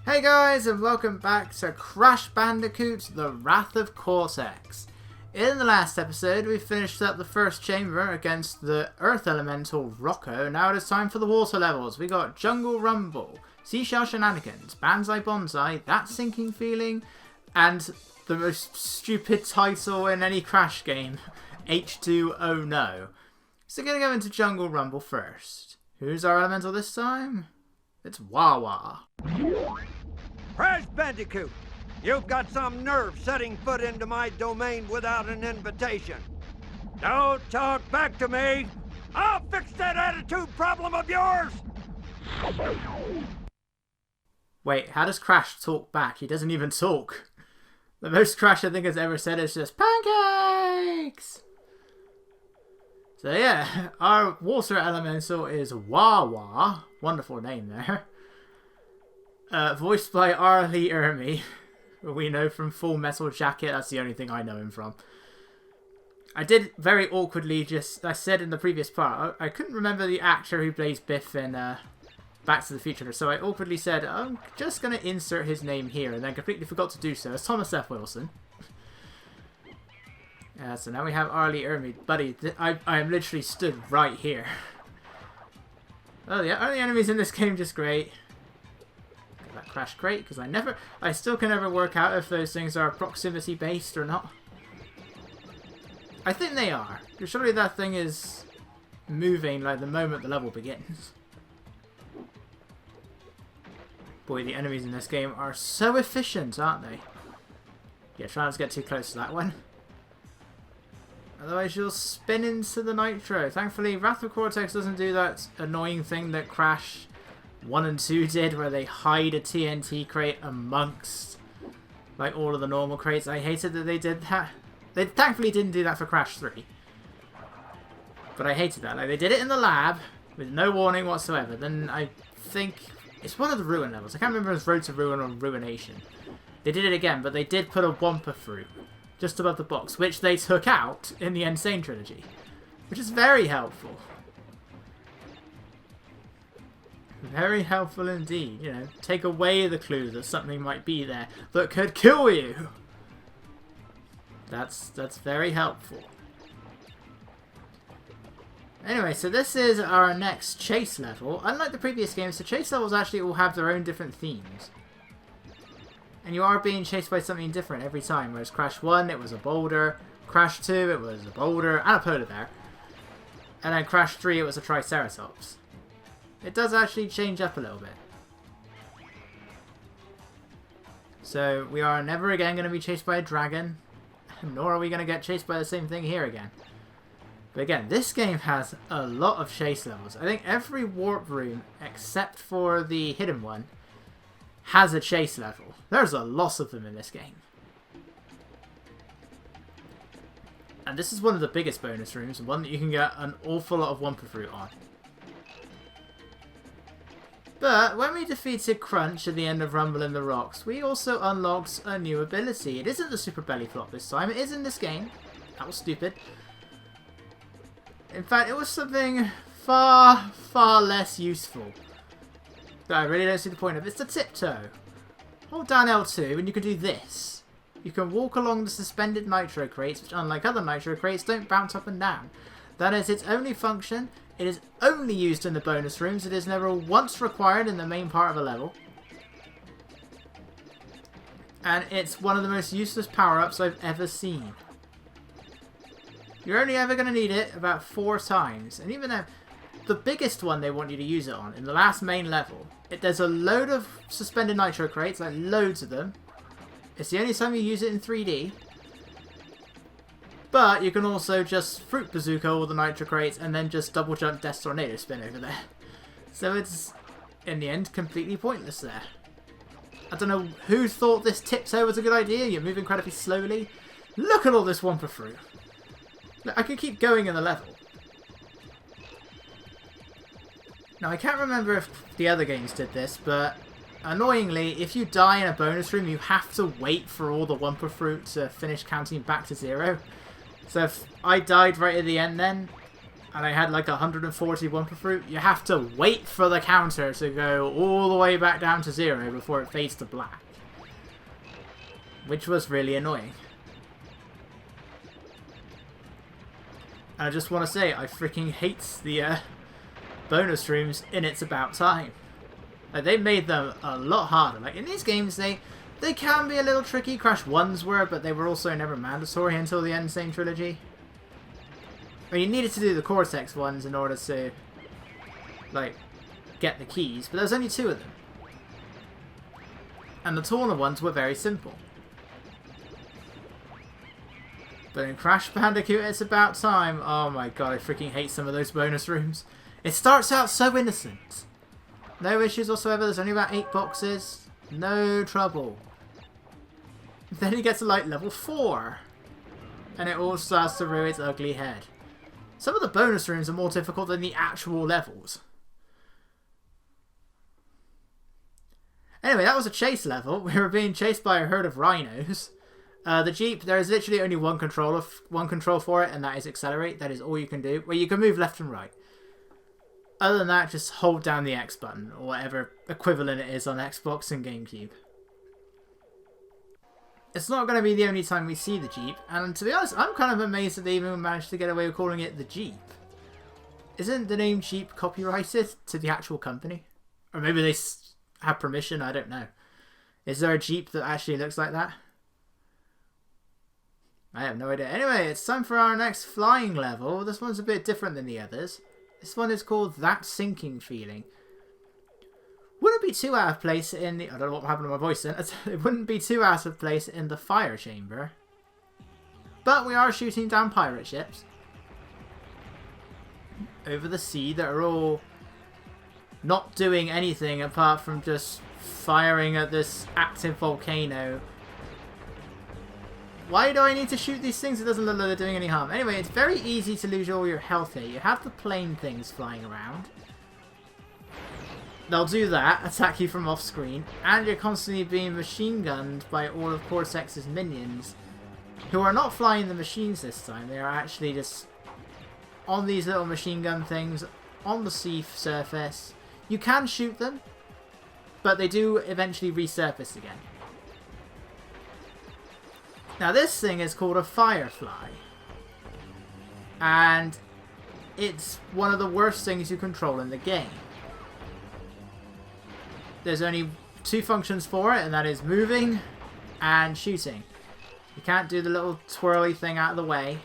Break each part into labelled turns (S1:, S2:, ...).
S1: Hey guys, and welcome back to Crash Bandicoot, The Wrath of Cortex. In the last episode, we finished up the first chamber against the Earth Elemental Rocco. Now it is time for the water levels. We got Jungle Rumble, Seashell Shenanigans, Banzai Bonsai, That Sinking Feeling, and the most stupid title in any Crash game, H2O No. So we're going to go into Jungle Rumble first. Who's our elemental this time? It's Wawa.
S2: Crash Bandicoot, you've got some nerve setting foot into my domain without an invitation. Don't talk back to me. I'll fix that attitude problem of yours.
S1: Wait, how does Crash talk back? He doesn't even talk. The most Crash I think has ever said is just pancakes. So yeah, our water elemental is Wawa. Wonderful name there. Voiced by Arlie Ermy, who we know from Full Metal Jacket. That's the only thing I know him from. I did very awkwardly I said in the previous part, I couldn't remember the actor who plays Biff in Back to the Future, so I awkwardly said, I'm just going to insert his name here, and then completely forgot to do so. It's Thomas F. Wilson. So now we have Arlie Ermy. Buddy, I am literally stood right here. Oh yeah, are the enemies in this game just great? That Crash crate, because I still can never work out if those things are proximity based or not. I think they are. Surely that thing is moving like the moment the level begins. Boy, the enemies in this game are so efficient, aren't they? Yeah, try not to get too close to that one. Otherwise you'll spin into the nitro. Thankfully, Wrath of Cortex doesn't do that annoying thing that Crash 1 and 2 did, where they hide a TNT crate amongst like all of the normal crates. I hated that they did that. They thankfully didn't do that for Crash 3. But I hated that. Like, they did it in the lab with no warning whatsoever. Then I think it's one of the Ruin levels. I can't remember if it was Road to Ruin or Ruination. They did it again, but they did put a Wumpa fruit just above the box, which they took out in the Insane Trilogy, which is very helpful. Very helpful indeed, you know. Take away the clue that something might be there that could kill you. That's very helpful. Anyway, so this is our next chase level. Unlike the previous games, the chase levels actually all have their own different themes. And you are being chased by something different every time. Whereas Crash 1, it was a boulder. Crash 2, it was a boulder and a polar bear. And then Crash 3, it was a Triceratops. It does actually change up a little bit. So we are never again going to be chased by a dragon. Nor are we going to get chased by the same thing here again. But again, this game has a lot of chase levels. I think every warp room, except for the hidden one, has a chase level. There's a lot of them in this game. And this is one of the biggest bonus rooms, and one that you can get an awful lot of Wumpa Fruit on. But when we defeated Crunch at the end of Rumble in the Rocks, we also unlocked a new ability. It isn't the Super Belly Flop this time, it is in this game. That was stupid. In fact, it was something far, far less useful that I really don't see the point of. It's the tiptoe. Hold down L2 and you can do this. You can walk along the suspended nitro crates, which unlike other nitro crates don't bounce up and down. That is its only function. It is only used in the bonus rooms. It is never once required in the main part of a level. And it's one of the most useless power-ups I've ever seen. You're only ever going to need it about 4 times. And even though the biggest one they want you to use it on, in the last main level, there's a load of suspended nitro crates, like loads of them. It's the only time you use it in 3D. But you can also just Fruit Bazooka all the nitro crates and then just double jump Death Tornado Spin over there. So it's, in the end, completely pointless there. I don't know who thought this tiptoe was a good idea. You move incredibly slowly. Look at all this Wumpa Fruit. Look, I could keep going in the level. Now, I can't remember if the other games did this, but annoyingly, if you die in a bonus room, you have to wait for all the Wumpa Fruit to finish counting back to 0. So if I died right at the end then, and I had like 140 Wumpa Fruit, you have to wait for the counter to go all the way back down to 0 before it fades to black. Which was really annoying. And I just want to say, I freaking hate the bonus rooms in It's About Time. Like, they made them a lot harder. Like, in these games, they can be a little tricky. Crash 1s were, but they were also never mandatory until the Insane Trilogy. I mean, you needed to do the Cortex ones in order to, like, get the keys, but there was only 2 of them. And the taller ones were very simple. But in Crash Bandicoot, It's About Time, oh my god, I freaking hate some of those bonus rooms. It starts out so innocent. No issues whatsoever, there's only about 8 boxes. No trouble. Then you get to like level 4. And it all starts to rear its ugly head. Some of the bonus rooms are more difficult than the actual levels. Anyway, that was a chase level. We were being chased by a herd of rhinos. The Jeep, there is literally only one control for it, and that is accelerate. That is all you can do. Well, you can move left and right. Other than that, just hold down the X button, or whatever equivalent it is on Xbox and GameCube. It's not going to be the only time we see the Jeep, and to be honest, I'm kind of amazed that they even managed to get away with calling it the Jeep. Isn't the name Jeep copyrighted to the actual company? Or maybe they have permission, I don't know. Is there a Jeep that actually looks like that? I have no idea. Anyway, it's time for our next flying level. This one's a bit different than the others. This one is called That Sinking Feeling. Wouldn't be too out of place in the... I don't know what happened to my voice then. It wouldn't be too out of place in the fire chamber. But we are shooting down pirate ships. Over the sea that are all not doing anything apart from just firing at this active volcano. Why do I need to shoot these things? It doesn't look like they're doing any harm. Anyway, it's very easy to lose all your health here. You have the plane things flying around. They'll do that, attack you from off screen, and you're constantly being machine gunned by all of Cortex's minions, who are not flying the machines this time. They are actually just on these little machine gun things on the sea surface. You can shoot them, but they do eventually resurface again. Now this thing is called a Firefly, and it's one of the worst things you control in the game. There's only 2 functions for it, and that is moving and shooting. You can't do the little twirly thing out of the way.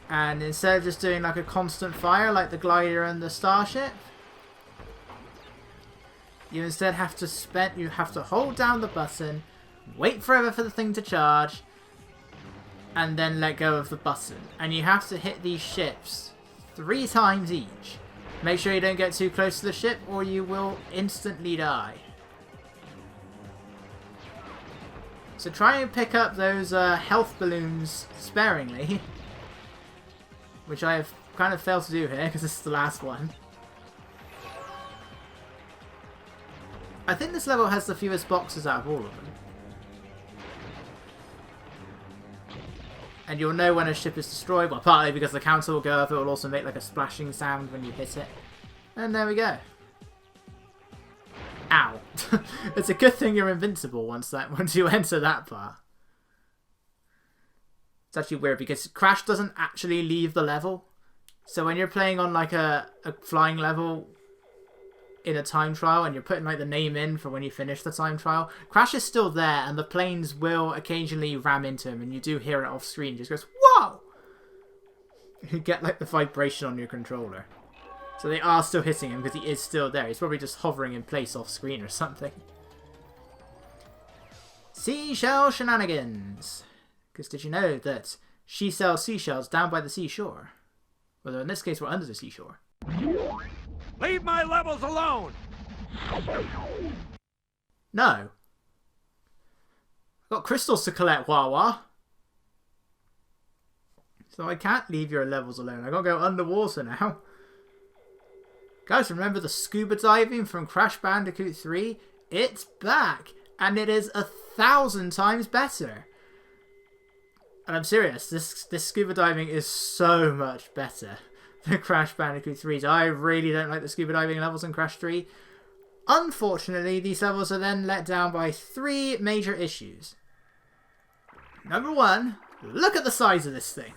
S1: And instead of just doing like a constant fire like the glider and the starship, you instead have to hold down the button, wait forever for the thing to charge, and then let go of the button. And you have to hit these ships 3 times each. Make sure you don't get too close to the ship or you will instantly die. So try and pick up those health balloons sparingly. Which I have kind of failed to do here because this is the last one. I think this level has the fewest boxes out of all of them. And you'll know when a ship is destroyed, well, partly because the counter will go up, it will also make like a splashing sound when you hit it. And there we go. Ow. It's a good thing you're invincible once you enter that part. It's actually weird because Crash doesn't actually leave the level. So when you're playing on like a flying level in a time trial and you're putting like the name in for when you finish the time trial, Crash is still there and the planes will occasionally ram into him and you do hear it off screen. It just goes, whoa! You get like the vibration on your controller. So they are still hitting him because he is still there. He's probably just hovering in place off screen or something. Seashell shenanigans. Because did you know that she sells seashells down by the seashore? Well, in this case, we're under the seashore.
S2: Leave my levels alone!
S1: No. I've got crystals to collect, Wawa. So I can't leave your levels alone. I gotta go underwater now. Guys, remember the scuba diving from Crash Bandicoot 3? It's back! And it is 1,000 times better. And I'm serious, this scuba diving is so much better than Crash Bandicoot 3's. I really don't like the scuba diving levels in Crash 3. Unfortunately, these levels are then let down by 3 major issues. Number 1, look at the size of this thing.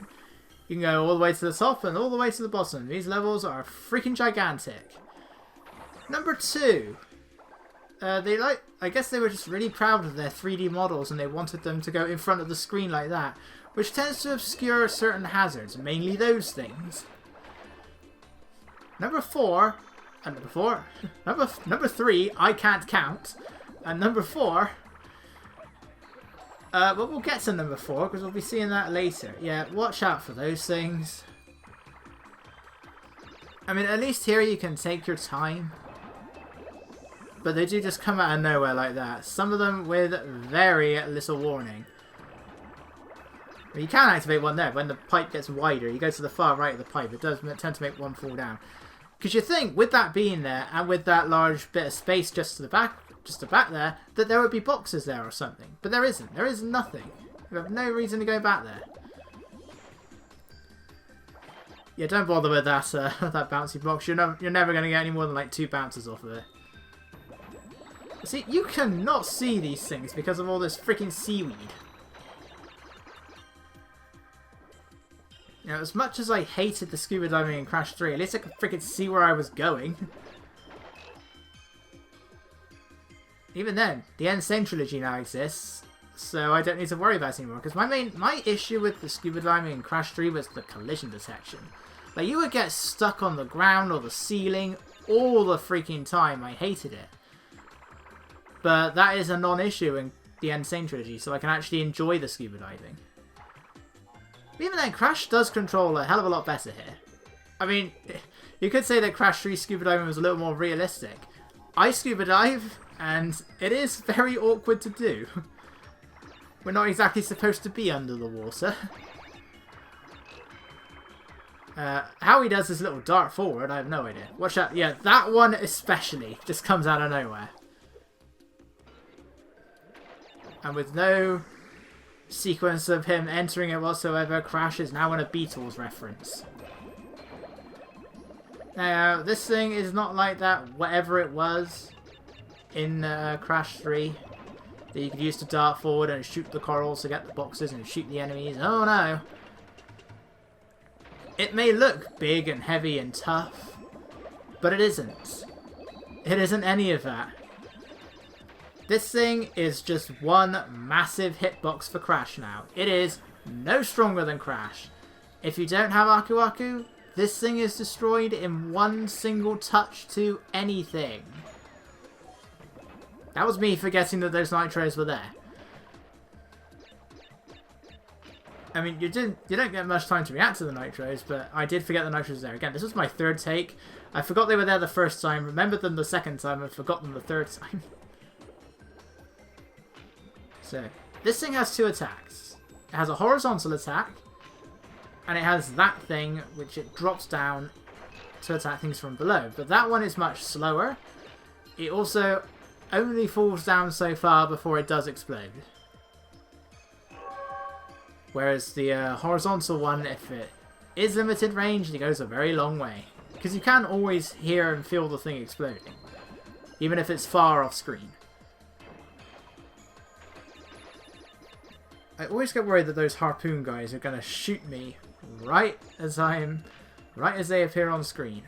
S1: You can go all the way to the top and all the way to the bottom. These levels are freaking gigantic. Number 2, I guess they were just really proud of their 3D models and they wanted them to go in front of the screen like that, which tends to obscure certain hazards, mainly those things. Number 3, I can't count. And number 4, but we'll get to number 4 because we'll be seeing that later. Yeah, watch out for those things. I mean, at least here you can take your time. But they do just come out of nowhere like that. Some of them with very little warning. You can activate one there when the pipe gets wider. You go to the far right of the pipe. It does tend to make one fall down. Because you think, with that being there, and with that large bit of space just to the back there, that there would be boxes there or something. But there isn't. There is nothing. You have no reason to go back there. Yeah, don't bother with that that bouncy box. You're never going to get any more than like 2 bounces off of it. See, you cannot see these things because of all this freaking seaweed. You know, as much as I hated the scuba diving in Crash 3, at least I could freaking see where I was going. Even then, the N-Sane trilogy now exists, so I don't need to worry about it anymore. Because my issue with the scuba diving in Crash 3 was the collision detection. Like, you would get stuck on the ground or the ceiling all the freaking time. I hated it. But that is a non-issue in the N-Sane trilogy, so I can actually enjoy the scuba diving. But even then, Crash does control a hell of a lot better here. I mean, you could say that Crash 3 scuba diving was a little more realistic. I scuba dive, and it is very awkward to do. We're not exactly supposed to be under the water. How he does his little dart forward, I have no idea. Watch out. Yeah, that one especially just comes out of nowhere. And with no sequence of him entering it whatsoever, Crash is now in a Beatles reference. Now, this thing is not like that whatever it was in Crash 3 that you could use to dart forward and shoot the corals to get the boxes and shoot the enemies. Oh no! It may look big and heavy and tough, but it isn't. It isn't any of that. This thing is just one massive hitbox for Crash now. It is no stronger than Crash. If you don't have Aku Aku, this thing is destroyed in one single touch to anything. That was me forgetting that those nitros were there. I mean, you don't get much time to react to the nitros, but I did forget the nitros there. Again, this was my 3rd take. I forgot they were there the 1st time, remembered them the 2nd time, and forgot them the 3rd time. So, this thing has 2 attacks. It has a horizontal attack, and it has that thing, which it drops down to attack things from below. But that one is much slower. It also only falls down so far before it does explode. Whereas the horizontal one, if it is limited range, it goes a very long way. Because you can always hear and feel the thing exploding, even if it's far off screen. I always get worried that those harpoon guys are going to shoot me right as they appear on screen.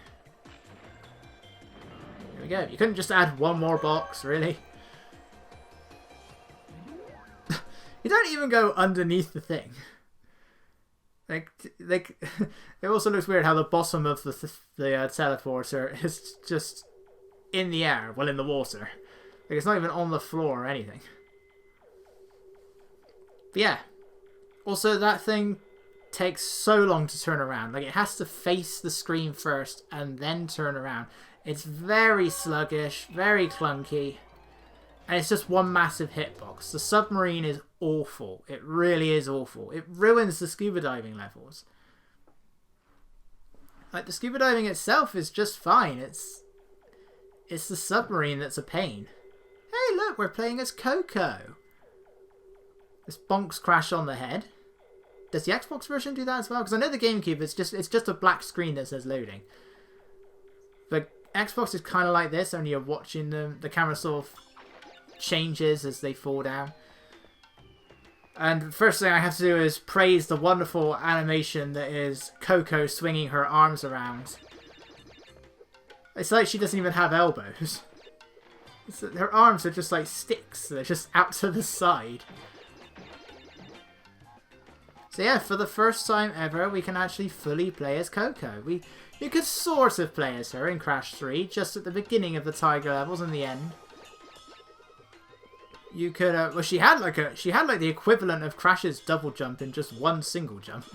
S1: There we go. You couldn't just add one more box, really? You don't even go underneath the thing. Like it also looks weird how the bottom of the teleporter is just in the air, well, in the water. Like, it's not even on the floor or anything. But yeah. Also, that thing takes so long to turn around. Like, it has to face the screen first and then turn around. It's very sluggish, very clunky. And it's just one massive hitbox. The submarine is awful. It really is awful. It ruins the scuba diving levels. Like, the scuba diving itself is just fine. It's the submarine that's a pain. Hey, look, we're playing as Coco. This bonks Crash on the head. Does the Xbox version do that as well? Because I know the GameCube, it's just a black screen that says loading. But Xbox is kind of like this, only you're watching them. The camera sort of changes as they fall down. And the first thing I have to do is praise the wonderful animation that is Coco swinging her arms around. It's like she doesn't even have elbows. Her arms are just like sticks. They're just out to the side. So yeah, for the first time ever, we can actually fully play as Coco. You could sort of play as her in Crash 3, just at the beginning of the Tiger levels and the end. You could, well, she had like the equivalent of Crash's double jump in just one single jump.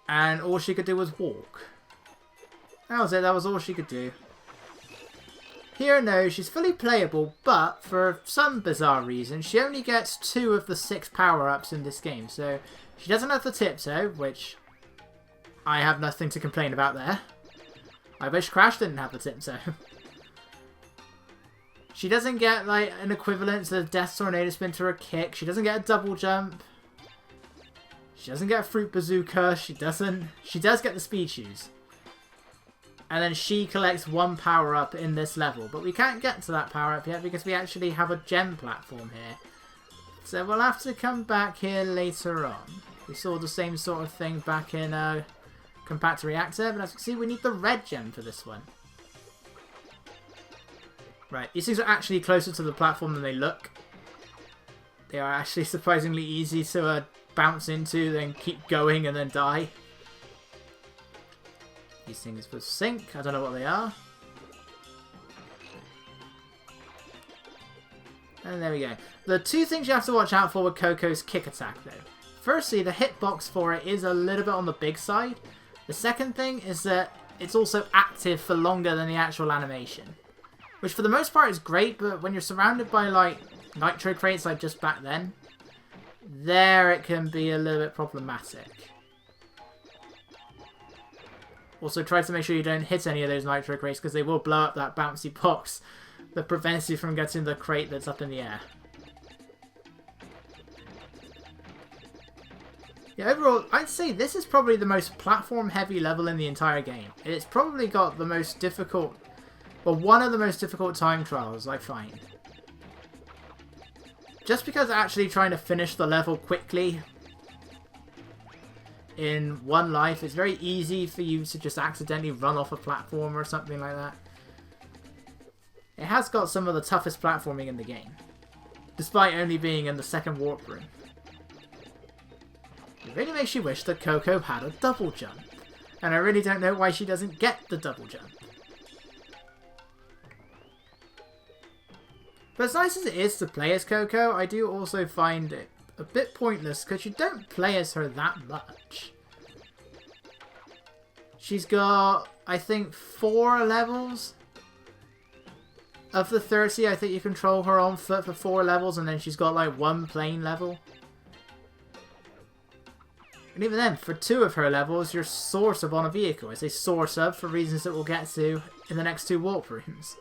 S1: And all she could do was walk. That was it, that was all she could do. Here, no, she's fully playable, but for some bizarre reason, she only gets 2 of the 6 power-ups in this game. So, she doesn't have the tiptoe, which I have nothing to complain about there. I wish Crash didn't have the tiptoe. She doesn't get, like, an equivalent to Death Tornado Spin to her kick. She doesn't get a double jump. She doesn't get a Fruit Bazooka. She does get the Speed Shoes. And then she collects 1 power-up in this level. But we can't get to that power-up yet because we actually have a gem platform here. So we'll have to come back here later on. We saw the same sort of thing back in Compactor Reactor. But as you can see, we need the red gem for this one. Right, these things are actually closer to the platform than they look. They are actually surprisingly easy to bounce into, then keep going and then die. These things will sink. I don't know what they are. And there we go. The 2 things you have to watch out for with Coco's kick attack, though. Firstly, the hitbox for it is a little bit on the big side. The second thing is that it's also active for longer than the actual animation. Which for the most part is great, but when you're surrounded by like nitro crates like just back then, there it can be a little bit problematic. Also try to make sure you don't hit any of those nitro crates because they will blow up that bouncy box that prevents you from getting the crate that's up in the air. Yeah, overall, I'd say this is probably the most platform heavy level in the entire game. It's probably got the most difficult, well, one of the most difficult time trials, I find. Just because actually trying to finish the level quickly in one life, it's very easy for you to just accidentally run off a platform or something like that. It has got some of the toughest platforming in the game, despite only being in the second warp room. It really makes you wish that Coco had a double jump, and I really don't know why she doesn't get the double jump. But as nice as it is to play as Coco, I do also find it a bit pointless because you don't play as her that much. She's got, I think, 4 levels. Of the 30, I think you control her on foot for 4 levels, and then she's got like 1 plane level. And even then, for 2 of her levels, you're sort of on a vehicle. I say sort of for reasons that we'll get to in the next 2 warp rooms.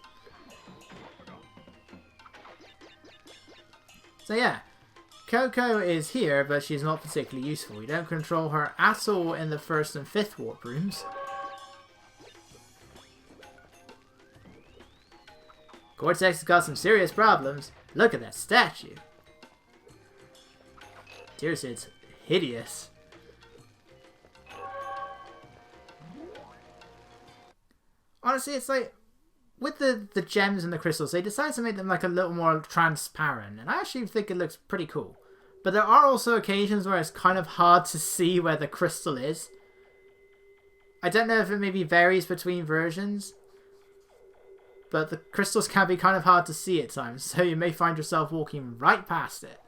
S1: So yeah, Coco is here, but she's not particularly useful. You don't control her at all in the 1st and 5th warp rooms. Cortex has got some serious problems. Look at that statue. Seriously, it's hideous. Honestly, it's like, with the gems and the crystals, they decided to make them like a little more transparent, and I actually think it looks pretty cool. But there are also occasions where it's kind of hard to see where the crystal is. I don't know if it maybe varies between versions, but the crystals can be kind of hard to see at times, so you may find yourself walking right past it.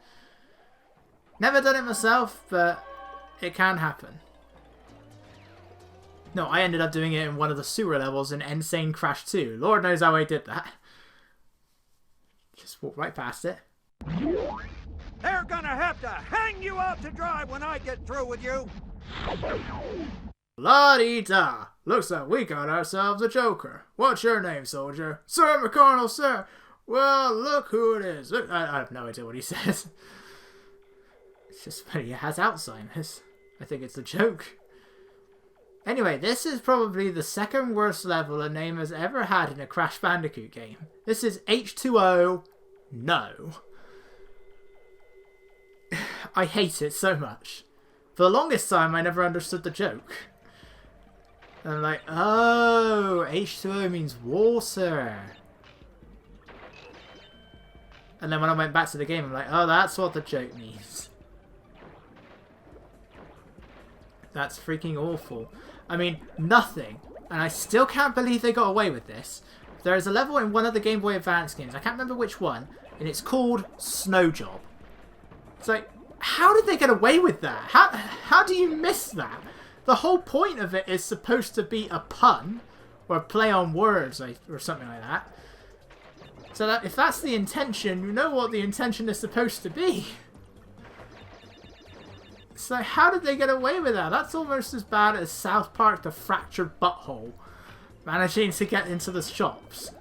S1: Never done it myself, but it can happen. No, I ended up doing it in one of the sewer levels in Insane Crash 2. Lord knows how I did that. Just walk right past it.
S2: They're gonna have to hang you out to dry when I get through with you.
S1: La-dee-da. Looks like we got ourselves a joker. What's your name, soldier? Sir McConnell, sir. Well, look who it is. Look, I have no idea what he says. It's just funny, it has Alzheimer's. I think it's a joke. Anyway, this is probably the second worst level a name has ever had in a Crash Bandicoot game. This is H2O. No. I hate it so much. For the longest time, I never understood the joke. And I'm like, oh, H2O means water. And then when I went back to the game, I'm like, oh, that's what the joke means. That's freaking awful. I mean, nothing. And I still can't believe they got away with this. There is a level in one of the Game Boy Advance games, I can't remember which one, and it's called Snow Job. It's like, how did they get away with that? How do you miss that? The whole point of it is supposed to be a pun, or a play on words, or something like that. So that if that's the intention, you know what the intention is supposed to be. So how did they get away with that? That's almost as bad as South Park The Fractured Butthole managing to get into the shops.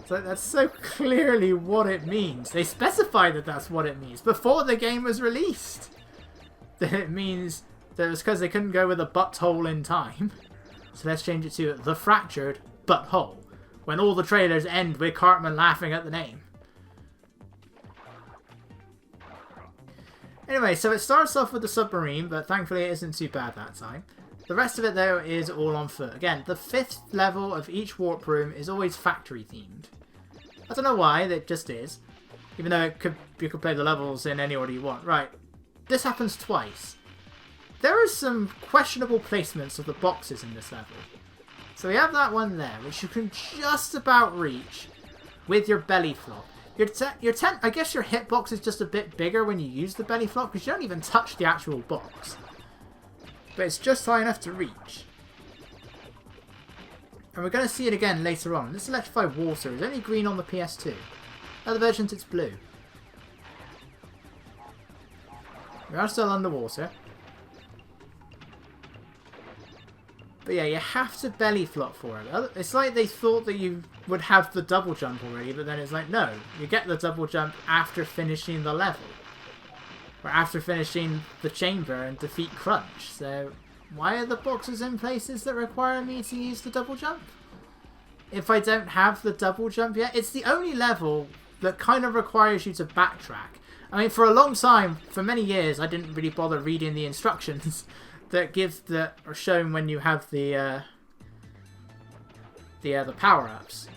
S1: So that's so clearly what it means. They specify that that's what it means before the game was released. That it means that it was because they couldn't go with a butthole in time. So let's change it to The Fractured Butthole, when all the trailers end with Cartman laughing at the name. Anyway, so it starts off with the submarine, but thankfully it isn't too bad that time. The rest of it, though, is all on foot. Again, the 5th level of each warp room is always factory themed. I don't know why, it just is. Even though you could play the levels in any order you want. Right, this happens twice. There are some questionable placements of the boxes in this level. So we have that one there, which you can just about reach with your belly flop. I guess your hitbox is just a bit bigger when you use the belly flop, because you don't even touch the actual box. But it's just high enough to reach. And we're going to see it again later on. This electrified water is only green on the PS2. Other versions it's blue. We are still underwater. But yeah, you have to belly flop for it. It's like they thought that you would have the double jump already, but then it's like, no, you get the double jump after finishing the level. Or after finishing the chamber and defeat Crunch. So, why are the boxes in places that require me to use the double jump? If I don't have the double jump yet, it's the only level that kind of requires you to backtrack. I mean, for a long time, for many years, I didn't really bother reading the instructions that are shown when you have the power-ups.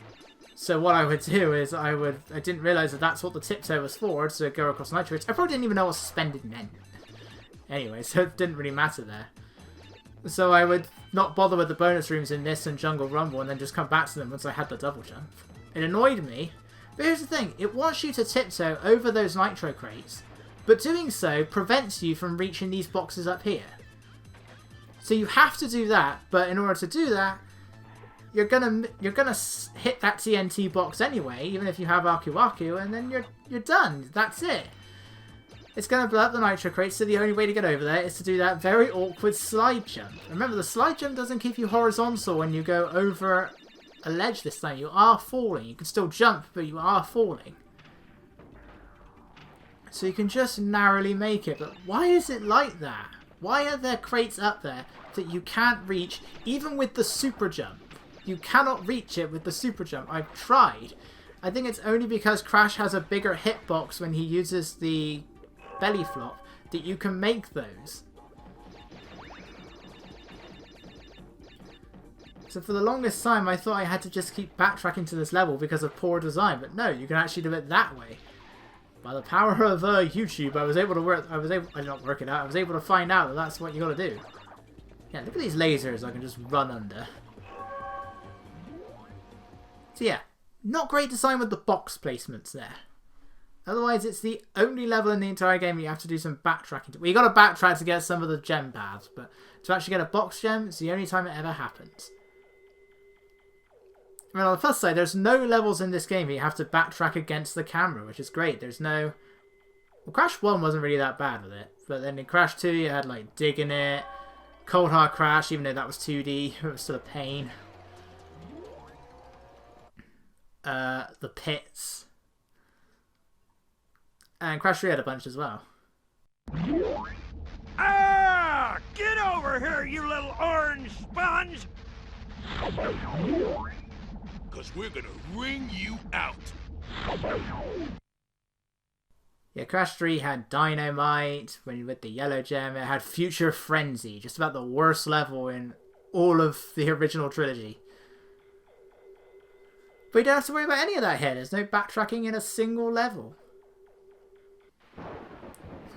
S1: So what I would do is I didn't realise that that's what the tiptoe was for, to go across nitrates. I probably didn't even know what suspended meant. Anyway, so it didn't really matter there. So I would not bother with the bonus rooms in this and Jungle Rumble and then just come back to them once I had the double jump. It annoyed me. But here's the thing, it wants you to tiptoe over those nitro crates, but doing so prevents you from reaching these boxes up here. So you have to do that, but in order to do that, you're gonna hit that TNT box anyway, even if you have Aku Aku, and then you're done. That's it. It's gonna blow up the nitro crate, so the only way to get over there is to do that very awkward slide jump. Remember, the slide jump doesn't keep you horizontal when you go over a ledge this time. You are falling. You can still jump, but you are falling. So you can just narrowly make it, but why is it like that? Why are there crates up there that you can't reach, even with the super jump? You cannot reach it with the super jump. I've tried. I think it's only because Crash has a bigger hitbox when he uses the belly flop that you can make those. So for the longest time, I thought I had to just keep backtracking to this level because of poor design, but no, you can actually do it that way. By the power of YouTube, I was able to find out that that's what you gotta do. Yeah, look at these lasers I can just run under. So yeah, not great design with the box placements there. Otherwise, it's the only level in the entire game you have to do some backtracking to. Well, you gotta backtrack to get some of the gem paths, but to actually get a box gem, it's the only time it ever happens. I mean, on the plus side, there's no levels in this game where you have to backtrack against the camera, which is great. There's no... Well, Crash 1 wasn't really that bad with it. But then in Crash 2, you had, like, Digging It, Cold Hard Crash, even though that was 2D. It was still a pain. The Pits. And Crash 3 had a bunch as well.
S2: Ah! Get over here, you little orange sponge!
S3: Because we're gonna wring you out.
S1: Yeah, Crash 3 had Dynamite with the yellow gem. It had Future Frenzy, just about the worst level in all of the original trilogy. But you don't have to worry about any of that here. There's no backtracking in a single level.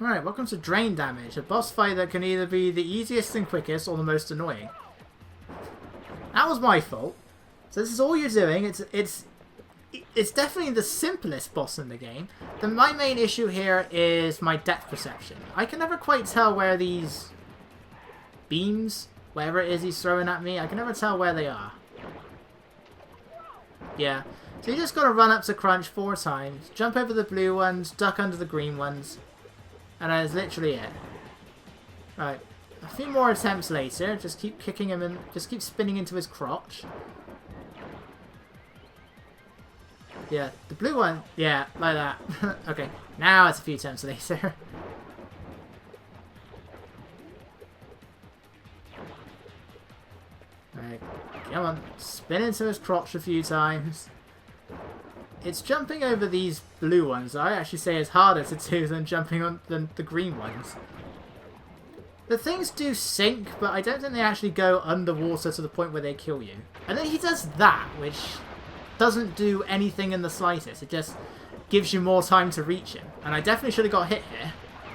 S1: Alright, welcome to Drain Damage, a boss fight that can either be the easiest and quickest or the most annoying. That was my fault. So this is all you're doing. It's definitely the simplest boss in the game. My main issue here is my depth perception. I can never quite tell where these beams, whatever it is he's throwing at me, I can never tell where they are. Yeah. So you just gotta run up to Crunch 4 times, jump over the blue ones, duck under the green ones, and that is literally it. Right. A few more attempts later, just keep kicking him and just keep spinning into his crotch. Yeah, the blue one, yeah, like that. Okay, now it's a few attempts later. Alright, come on, spin into his crotch a few times. It's jumping over these blue ones I actually say is harder to do than jumping on the green ones. The things do sink, but I don't think they actually go underwater to the point where they kill you. And then he does that, which doesn't do anything in the slightest. It just gives you more time to reach him. And I definitely should have got hit here,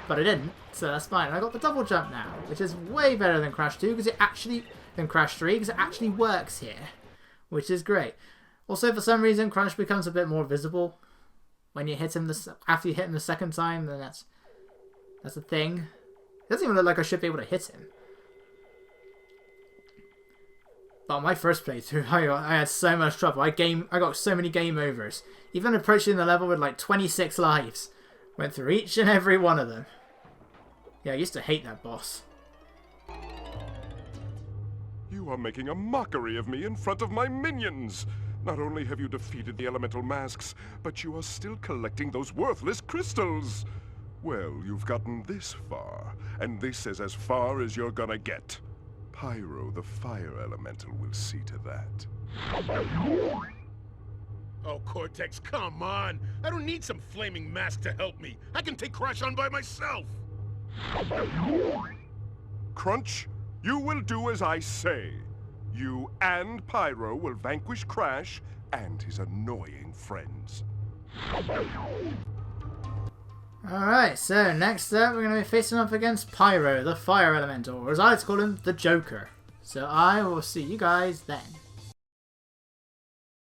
S1: but I didn't, so that's fine. And I got the double jump now, which is way better than Crash 2 because it actually Crash 3 because it actually works here, which is great. Also, for some reason, Crunch becomes a bit more visible when you hit him after you hit him the second time. Then that's a thing. It doesn't even look like I should be able to hit him. But on my first playthrough, I had so much trouble. I got so many game overs. Even approaching the level with like 26 lives. Went through each and every one of them. Yeah, I used to hate that boss.
S4: You are making a mockery of me in front of my minions. Not only have you defeated the elemental masks, but you are still collecting those worthless crystals. Well, you've gotten this far, and this is as far as you're gonna get. Pyro, the fire elemental, will see to that.
S3: Oh, Cortex, come on. I don't need some flaming mask to help me. I can take Crash on by myself.
S4: Crunch, you will do as I say. You and Pyro will vanquish Crash and his annoying friends.
S1: Alright, so next up we're going to be facing up against Pyro, the fire elemental, or as I like to call him, the Joker. So I will see you guys then.